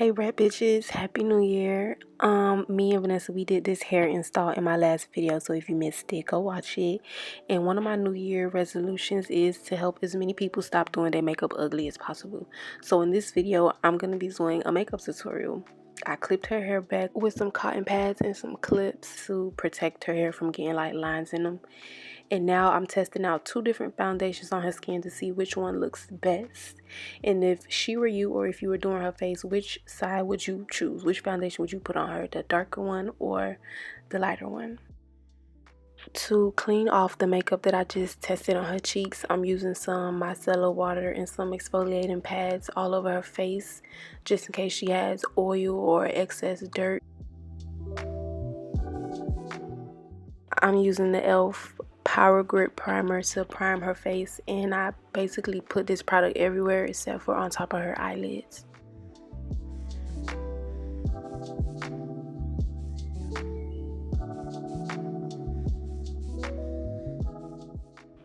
Hey rat bitches, happy new year. Me and Vanessa, we did this hair install in my last video, so if you missed it, go watch it. And one of my new year resolutions is to help as many people stop doing their makeup ugly as possible. So in this video, I'm gonna be doing a makeup tutorial. I clipped her hair back with some cotton pads and some clips to protect her hair from getting like lines in them. And now I'm testing out two different foundations on her skin to see which one looks best. And if she were you, or if you were doing her face, which side would you choose? Which foundation would you put on her? The darker one or the lighter one? To clean off the makeup that I just tested on her cheeks, I'm using some micellar water and some exfoliating pads all over her face, just in case she has oil or excess dirt. I'm using the e.l.f. Power Grip Primer to prime her face, and I basically put this product everywhere except for on top of her eyelids.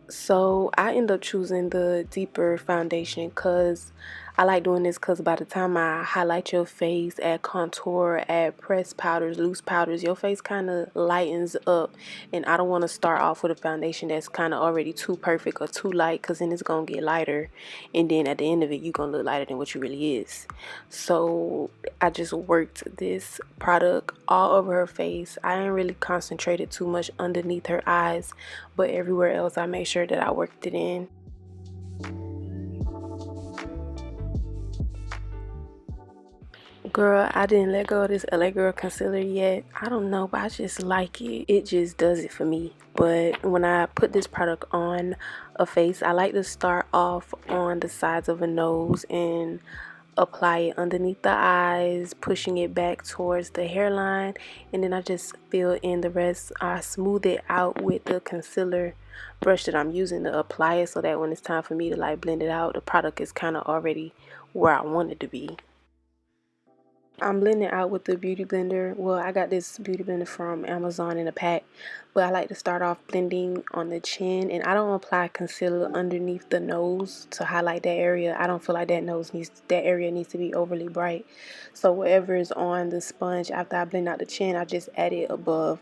So I end up choosing the deeper foundation because I like doing this, because by the time I highlight your face, add contour, add pressed powders, loose powders, your face kind of lightens up. And I don't want to start off with a foundation that's kind of already too perfect or too light, because then it's going to get lighter. And then at the end of it, you're going to look lighter than what you really is. So I just worked this product all over her face. I didn't really concentrate too much underneath her eyes, but everywhere else I made sure that I worked it in. Girl, I didn't let go of this LA Girl concealer yet. I don't know, but I just like it. It just does it for me. But when I put this product on a face, I like to start off on the sides of a nose and apply it underneath the eyes, pushing it back towards the hairline, and then I just fill in the rest. I smooth it out with the concealer brush that I'm using to apply it, so that when it's time for me to like blend it out, the product is kind of already where I want it to be. I'm blending out with the beauty blender. Well, I got this beauty blender from Amazon in a pack, but I like to start off blending on the chin, and I don't apply concealer underneath the nose to highlight that area. I don't feel like that area needs to be overly bright. So whatever is on the sponge after I blend out the chin, I just add it above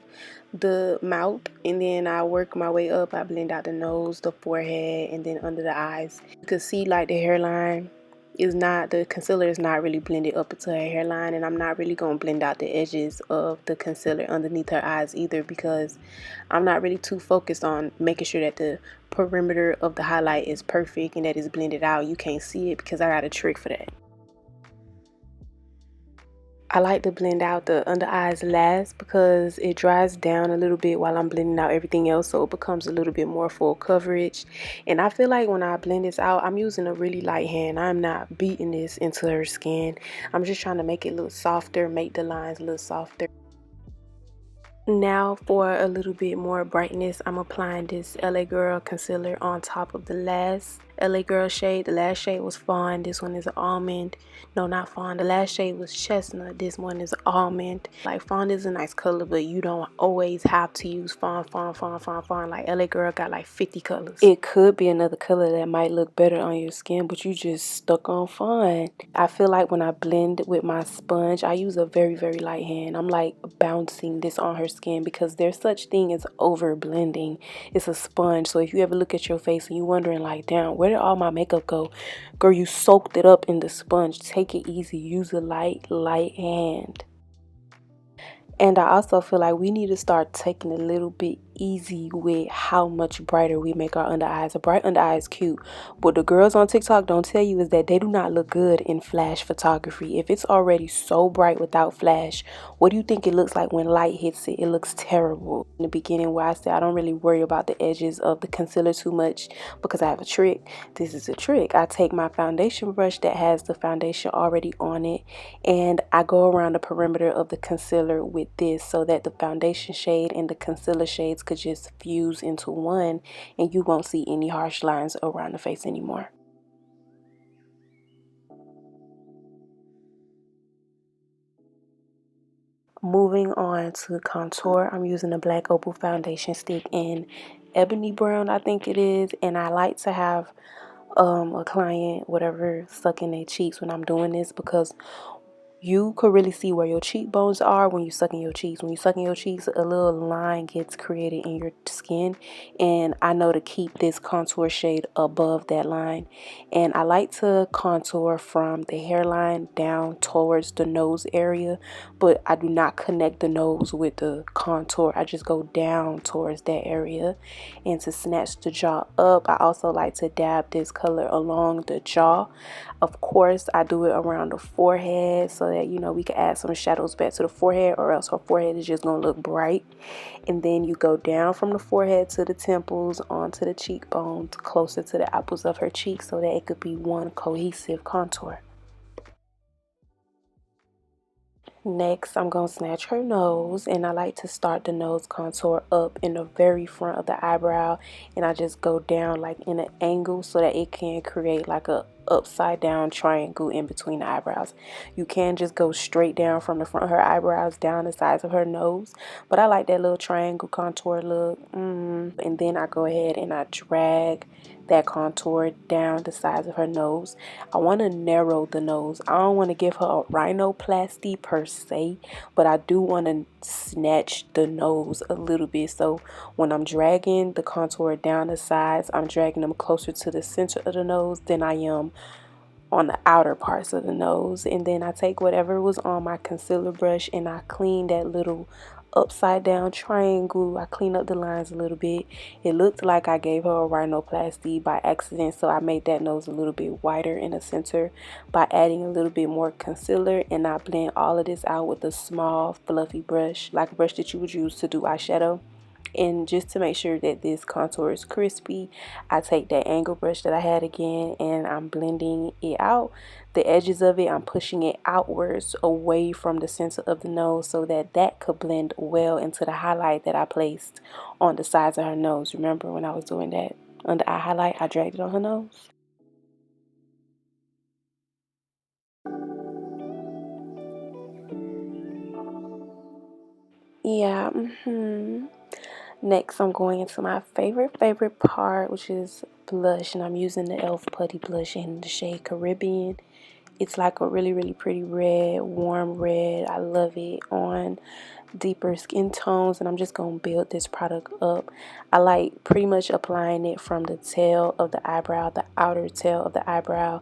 the mouth, and then I work my way up. I blend out the nose, the forehead, and then under the eyes. You can see like the hairline the concealer is not really blended up into her hairline, and I'm not really going to blend out the edges of the concealer underneath her eyes either, because I'm not really too focused on making sure that the perimeter of the highlight is perfect and that it's blended out. You can't see it because I got a trick for that. I like to blend out the under eyes last because it dries down a little bit while I'm blending out everything else, so it becomes a little bit more full coverage. And I feel like when I blend this out, I'm using a really light hand. I'm not beating this into her skin. I'm just trying to make it look softer, make the lines look softer. Now for a little bit more brightness, I'm applying this LA Girl concealer on top of the last LA Girl shade. The last shade was fawn, this one is almond. No, not fawn, the last shade was chestnut, this one is almond. Like, fawn is a nice color, but you don't always have to use fawn. Like, LA Girl got like 50 colors. It could be another color that might look better on your skin, but you just stuck on fawn. I feel like when I blend with my sponge, I use a very light hand. I'm like bouncing this on her skin because there's such thing as over blending. It's a sponge, so if you ever look at your face and you're wondering like, damn, where did all my makeup go? Girl, you soaked it up in the sponge. Take it easy. Use a light hand. And I also feel like we need to start taking a little bit easy with how much brighter we make our under eyes. A bright under eye is cute. What the girls on TikTok don't tell you is that they do not look good in flash photography. If it's already so bright without flash, what do you think it looks like when light hits it? It looks terrible. In the beginning, where I said I don't really worry about the edges of the concealer too much because I have a trick. This is a trick. I take my foundation brush that has the foundation already on it, and I go around the perimeter of the concealer with this so that the foundation shade and the concealer shades could just fuse into one, and you won't see any harsh lines around the face anymore. Moving on to contour, I'm using a black opal foundation stick in ebony brown, I think it is, and I like to have a client, whatever, suck in their cheeks when I'm doing this, because you could really see where your cheekbones are when you suck in your cheeks. When you suck in your cheeks, a little line gets created in your skin, and I know to keep this contour shade above that line. And I like to contour from the hairline down towards the nose area, but I do not connect the nose with the contour. I just go down towards that area. And to snatch the jaw up, I also like to dab this color along the jaw. Of course, I do it around the forehead so that, you know, we can add some shadows back to the forehead, or else her forehead is just going to look bright. And then you go down from the forehead to the temples, onto the cheekbones, closer to the apples of her cheeks, so that it could be one cohesive contour. Next, I'm going to snatch her nose, and I like to start the nose contour up in the very front of the eyebrow, and I just go down like in an angle so that it can create like a upside down triangle in between the eyebrows. You can just go straight down from the front of her eyebrows down the sides of her nose, but I like that little triangle contour look. And then I go ahead and I drag that contour down the sides of her nose. I want to narrow the nose. I don't want to give her a rhinoplasty per se, but I do want to snatch the nose a little bit. So when I'm dragging the contour down the sides, I'm dragging them closer to the center of the nose than I am on the outer parts of the nose. And then I take whatever was on my concealer brush and I clean that little upside down triangle. I clean up the lines a little bit. It looked like I gave her a rhinoplasty by accident, so I made that nose a little bit wider in the center by adding a little bit more concealer. And I blend all of this out with a small fluffy brush, like a brush that you would use to do eyeshadow. And just to make sure that this contour is crispy, I take that angle brush that I had again and I'm blending it out. The edges of it, I'm pushing it outwards away from the center of the nose so that that could blend well into the highlight that I placed on the sides of her nose. Remember when I was doing that under eye highlight, I dragged it on her nose? Yeah. Next, I'm going into my favorite part, which is blush, and I'm using the e.l.f. Putty Blush in the shade Caribbean. It's like a really pretty red, warm red. I love it on deeper skin tones, and I'm just going to build this product up. I like pretty much applying it from the tail of the eyebrow, the outer tail of the eyebrow,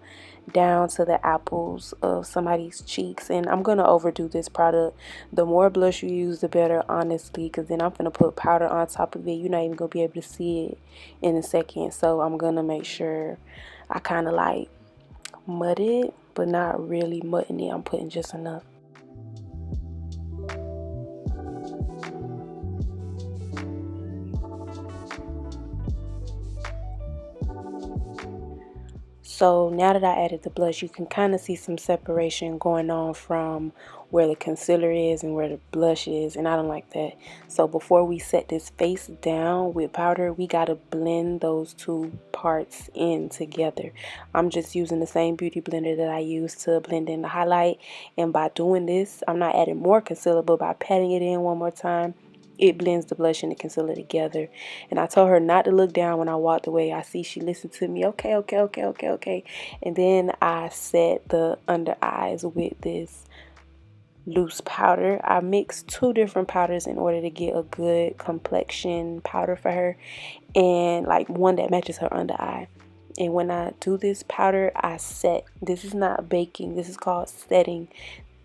down to the apples of somebody's cheeks. And I'm going to overdo this product. The more blush you use, the better, honestly, because then I'm going to put powder on top of it. You're not even going to be able to see it in a second. So I'm going to make sure I kind of like mud it, but not really mudding it. I'm putting just enough. So now that I added the blush, you can kind of see some separation going on from where the concealer is and where the blush is, and I don't like that. So before we set this face down with powder, we got to blend those two parts in together. I'm just using the same beauty blender that I use to blend in the highlight, and by doing this, I'm not adding more concealer, but by patting it in one more time, it blends the blush and the concealer together. And I told her not to look down when I walked away. I see she listened to me. Okay. And then I set the under eyes with this loose powder. I mixed two different powders in order to get a good complexion powder for her, and like one that matches her under eye. And when I do this powder, I set. This is not baking, this is called setting.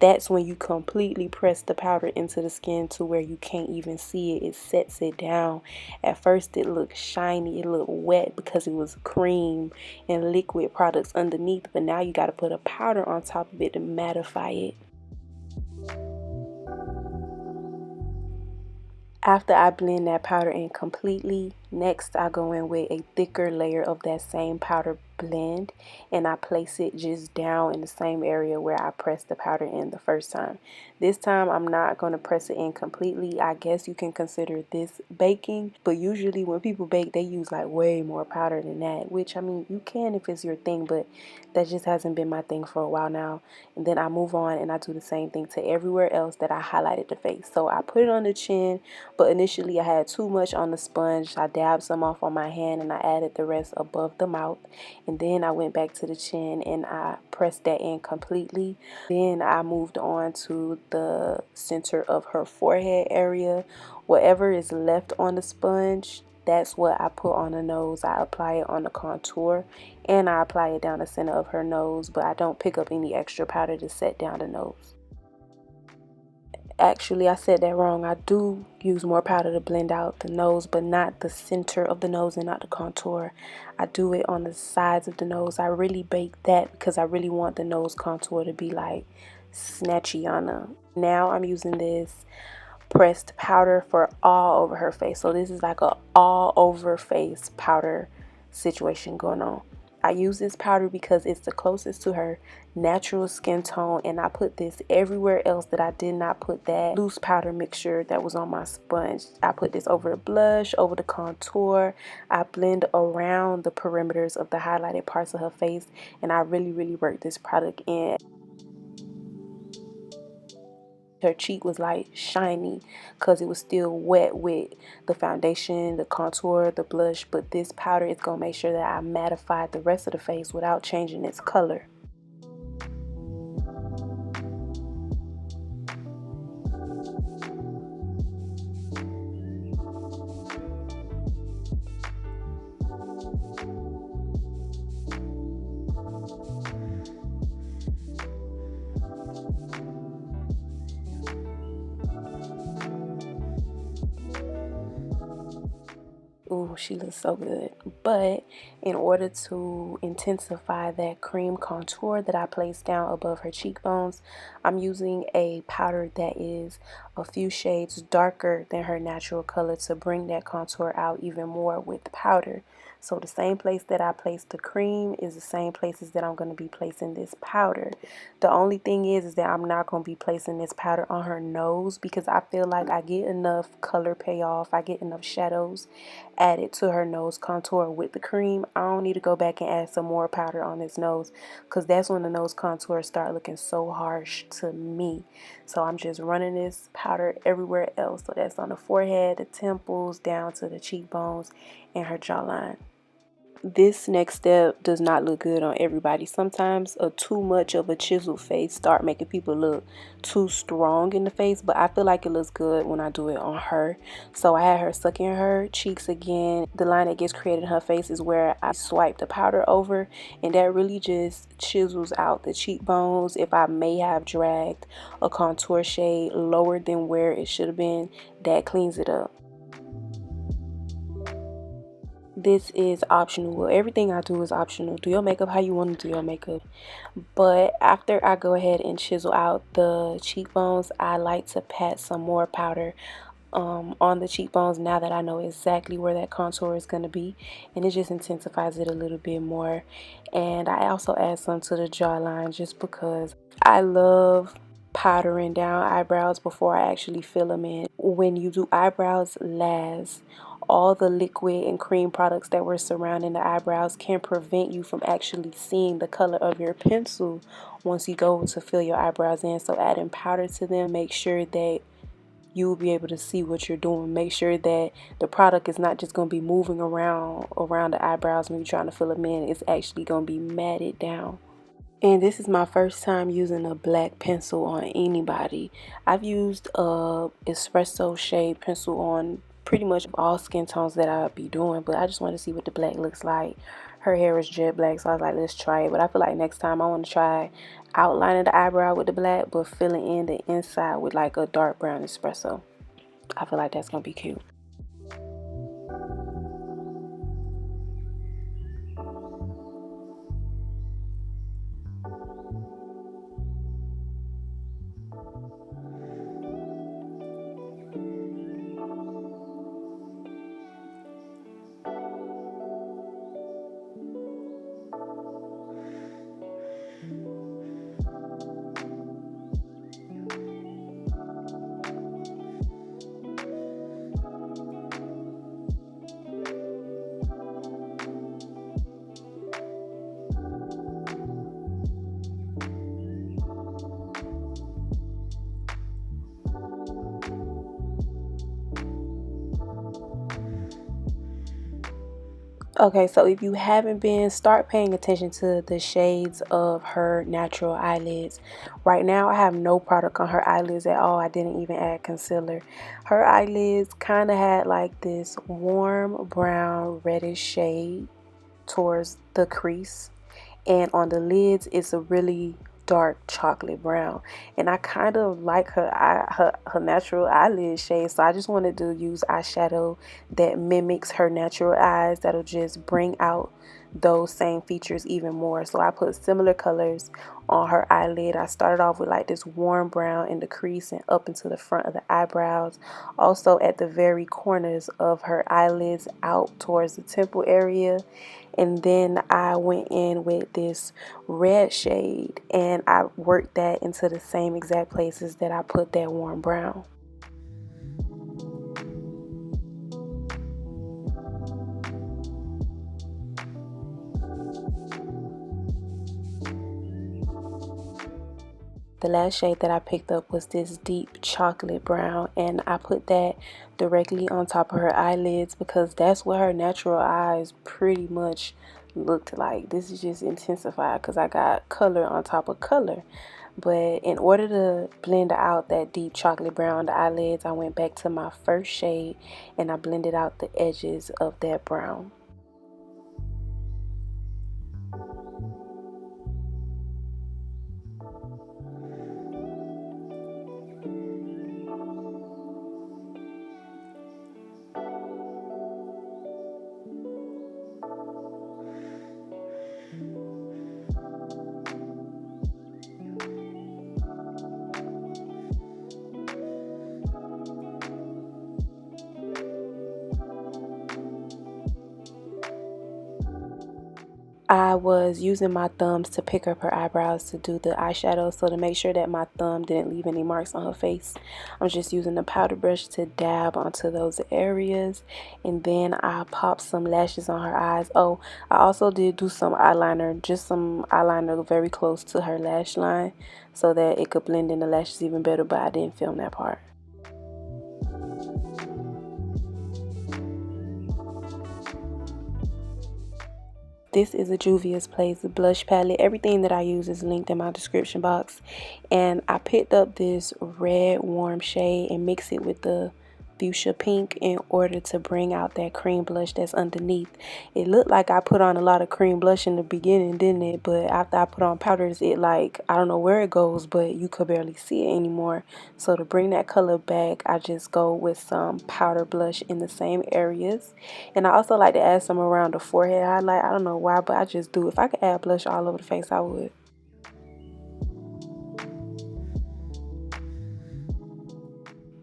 That's when you completely press the powder into the skin to where you can't even see it. It sets it down. At first it looked shiny, it looked wet because it was cream and liquid products underneath, but now you got to put a powder on top of it to mattify it. After I blend that powder in completely, next I go in with a thicker layer of that same powder blend, and I place it just down in the same area where I pressed the powder in the first time. This time I'm not going to press it in completely. I guess you can consider this baking, but usually when people bake they use like way more powder than that, which I mean you can if it's your thing, but that just hasn't been my thing for a while now. And then I move on and I do the same thing to everywhere else that I highlighted the face. So I put it on the chin, but initially I had too much on the sponge. I dabbed some off on my hand and I added the rest above the mouth. And then I went back to the chin and I pressed that in completely. Then I moved on to the center of her forehead area. Whatever is left on the sponge, that's what I put on the nose. I apply it on the contour and I apply it down the center of her nose, but I don't pick up any extra powder to set down the nose. Actually, I said that wrong. I do use more powder to blend out the nose, but not the center of the nose and not the contour. I do it on the sides of the nose. I really bake that because I really want the nose contour to be like snatchy on them. Now I'm using this pressed powder for all over her face. So this is like a all over face powder situation going on. I use this powder because it's the closest to her natural skin tone, and I put this everywhere else that I did not put that loose powder mixture that was on my sponge. I put this over the blush, over the contour. I blend around the perimeters of the highlighted parts of her face, and I really work this product in. Her cheek was like shiny because it was still wet with the foundation, the contour, the blush, but this powder is going to make sure that I mattified the rest of the face without changing its color. Ooh, she looks so good. But in order to intensify that cream contour that I placed down above her cheekbones, I'm using a powder that is a few shades darker than her natural color to bring that contour out even more with the powder. So the same place that I placed the cream is the same places that I'm going to be placing this powder. The only thing is that I'm not going to be placing this powder on her nose because I feel like I get enough color payoff, I get enough shadows added to her nose contour with the cream. I don't need to go back and add some more powder on this nose because that's when the nose contour start looking so harsh to me. So I'm just running this powder everywhere else. So that's on the forehead, the temples, down to the cheekbones and her jawline. This next step does not look good on everybody. Sometimes too much of a chiseled face start making people look too strong in the face, but I feel like it looks good when I do it on her. So I had her sucking her cheeks again. The line that gets created in her face is where I swipe the powder over, and that really just chisels out the cheekbones. If I may have dragged a contour shade lower than where it should have been, that cleans it up. This is optional. Well, everything I do is optional. Do your makeup how you want to do your makeup. But after I go ahead and chisel out the cheekbones, I like to pat some more powder on the cheekbones now that I know exactly where that contour is going to be, and it just intensifies it a little bit more. And I also add some to the jawline just because I love powdering down eyebrows before I actually fill them in. When you do eyebrows last, all the liquid and cream products that were surrounding the eyebrows can prevent you from actually seeing the color of your pencil once you go to fill your eyebrows in. So adding powder to them, make sure that you will be able to see what you're doing. Make sure that the product is not just going to be moving around the eyebrows when you're trying to fill them in. It's actually going to be matted down. And this is my first time using a black pencil on anybody. I've used a espresso shade pencil on pretty much all skin tones that I'll be doing, but I just want to see what the black looks like. Her hair is jet black, so I was like, let's try it. But I feel like next time I want to try outlining the eyebrow with the black, but filling in the inside with like a dark brown espresso. I feel like that's going to be cute. Okay, so if you haven't been, start paying attention to the shades of her natural eyelids. Right now, I have no product on her eyelids at all. I didn't even add concealer. Her eyelids kind of had like this warm brown reddish shade towards the crease, and on the lids it's a really dark chocolate brown, and I kind of like her natural eyelid shade, so I just wanted to use eyeshadow that mimics her natural eyes, that'll just bring out those same features even more. So I put similar colors on her eyelid. I started off with like this warm brown in the crease and up into the front of the eyebrows, also at the very corners of her eyelids out towards the temple area. And then I went in with this red shade and I worked that into the same exact places that I put that warm brown. The last shade that I picked up was this deep chocolate brown, and I put that directly on top of her eyelids because that's what her natural eyes pretty much looked like. This is just intensified because I got color on top of color. But in order to blend out that deep chocolate brown on the eyelids, I went back to my first shade and I blended out the edges of that brown. I was using my thumbs to pick up her eyebrows to do the eyeshadow, so to make sure that my thumb didn't leave any marks on her face, I'm just using the powder brush to dab onto those areas, and then I popped some lashes on her eyes. Oh, I also did do some eyeliner, just some eyeliner very close to her lash line so that it could blend in the lashes even better, but I didn't film that part. This is a Juvia's Place blush palette. Everything that I use is linked in my description box. And I picked up this red warm shade and mixed it with the fuchsia pink in order to bring out that cream blush that's underneath. It looked like I put on a lot of cream blush in the beginning, didn't it? But after I put on powders, it like, I don't know where it goes, but you could barely see it anymore. So to bring that color back, I just go with some powder blush in the same areas. And I also like to add some around the forehead highlight. I don't know why, but I just do. If I could add blush all over the face, I would.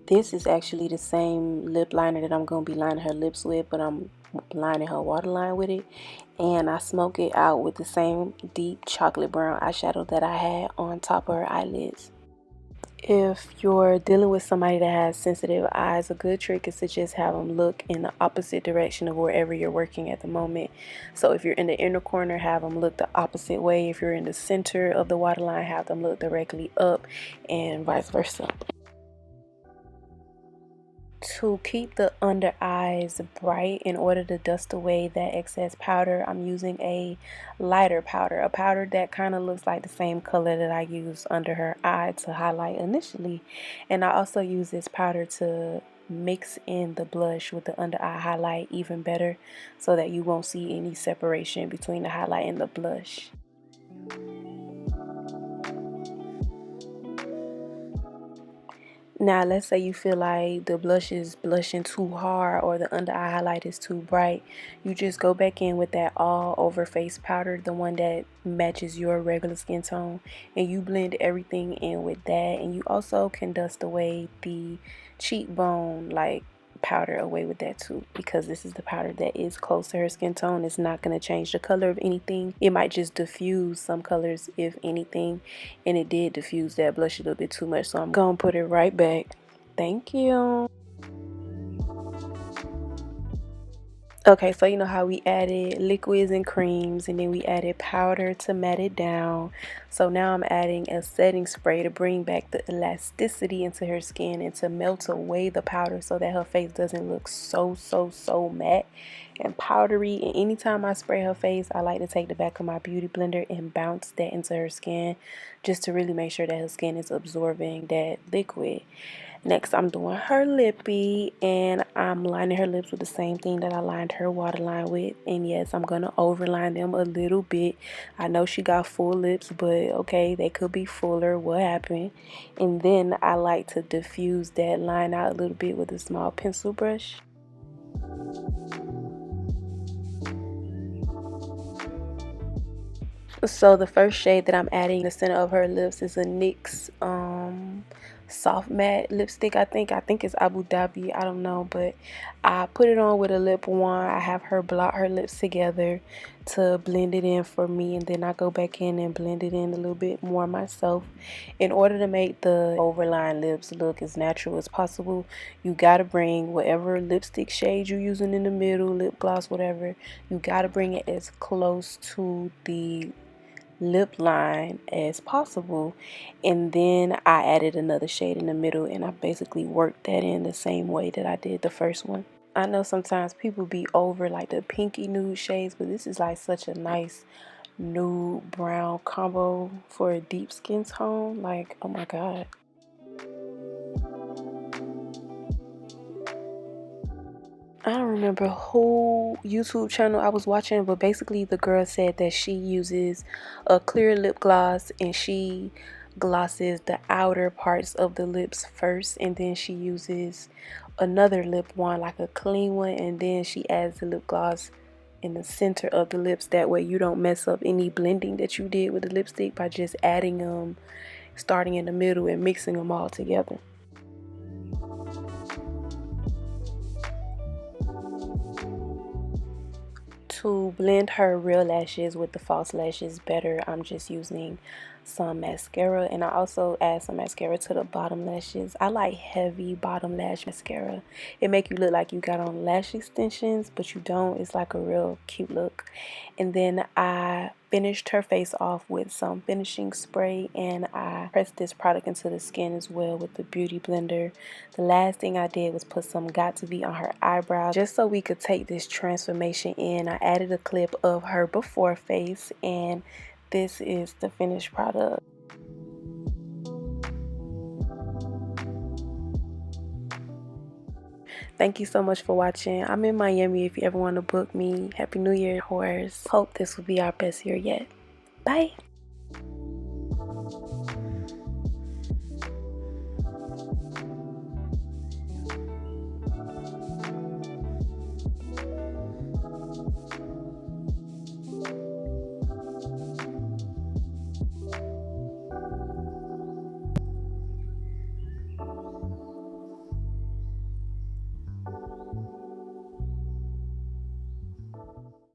This is actually the same lip liner that I'm going to be lining her lips with, but I'm lining her waterline with it. And I smoke it out with the same deep chocolate brown eyeshadow that I had on top of her eyelids. If you're dealing with somebody that has sensitive eyes, a good trick is to just have them look in the opposite direction of wherever you're working at the moment. So if you're in the inner corner, have them look the opposite way. If you're in the center of the waterline, have them look directly up, and vice versa. To keep the under eyes bright, in order to dust away that excess powder, I'm using a lighter powder, a powder that kind of looks like the same color that I used under her eye to highlight initially. And I also use this powder to mix in the blush with the under eye highlight even better, so that you won't see any separation between the highlight and the blush. Now, let's say you feel like the blush is blushing too hard or the under eye highlight is too bright. You just go back in with that all over face powder, the one that matches your regular skin tone, and you blend everything in with that. And you also can dust away the cheekbone like powder away with that too, because this is the powder that is close to her skin tone. It's not going to change the color of anything. It might just diffuse some colors if anything, and it did diffuse that blush a little bit too much, so I'm gonna put it right back. Thank you. Okay, so you know how we added liquids and creams, and then we added powder to matte it down. So now I'm adding a setting spray to bring back the elasticity into her skin and to melt away the powder so that her face doesn't look so matte. and powdery. And anytime I spray her face, I like to take the back of my beauty blender and bounce that into her skin, just to really make sure that her skin is absorbing that liquid. Next, I'm doing her lippy, and I'm lining her lips with the same thing that I lined her waterline with. And yes, I'm gonna overline them a little bit. I know she got full lips, but okay, they could be fuller. What happened? And then I like to diffuse that line out a little bit with a small pencil brush. So the first shade that I'm adding in the center of her lips is a NYX soft matte lipstick. I think it's Abu Dhabi, I don't know, but I put it on with a lip wand. I have her blot her lips together to blend it in for me, and then I go back in and blend it in a little bit more myself. In order to make the overline lips look as natural as possible, you gotta bring whatever lipstick shade you're using in the middle, lip gloss, whatever, you gotta bring it as close to the lip line as possible. And then I added another shade in the middle, and I basically worked that in the same way that I did the first one. I know sometimes people be over like the pinky nude shades, but this is like such a nice nude brown combo for a deep skin tone. Like, oh my god. I don't remember who YouTube channel I was watching, but basically the girl said that she uses a clear lip gloss and she glosses the outer parts of the lips first, and then she uses another lip one, like a clean one, and then she adds the lip gloss in the center of the lips. That way you don't mess up any blending that you did with the lipstick by just adding them, starting in the middle and mixing them all together. To blend her real lashes with the false lashes better, I'm just using some mascara, and I also add some mascara to the bottom lashes. I like heavy bottom lash mascara. It make you look like you got on lash extensions, but you don't. It's like a real cute look. And then I finished her face off with some finishing spray, and I pressed this product into the skin as well with the beauty blender. The last thing I did was put some Got To Be on her eyebrows, just so we could take this transformation in. I added a clip of her before face, and this is the finished product. Thank you so much for watching. I'm in Miami if you ever want to book me. Happy New Year, horse. Hope this will be our best year yet. Bye.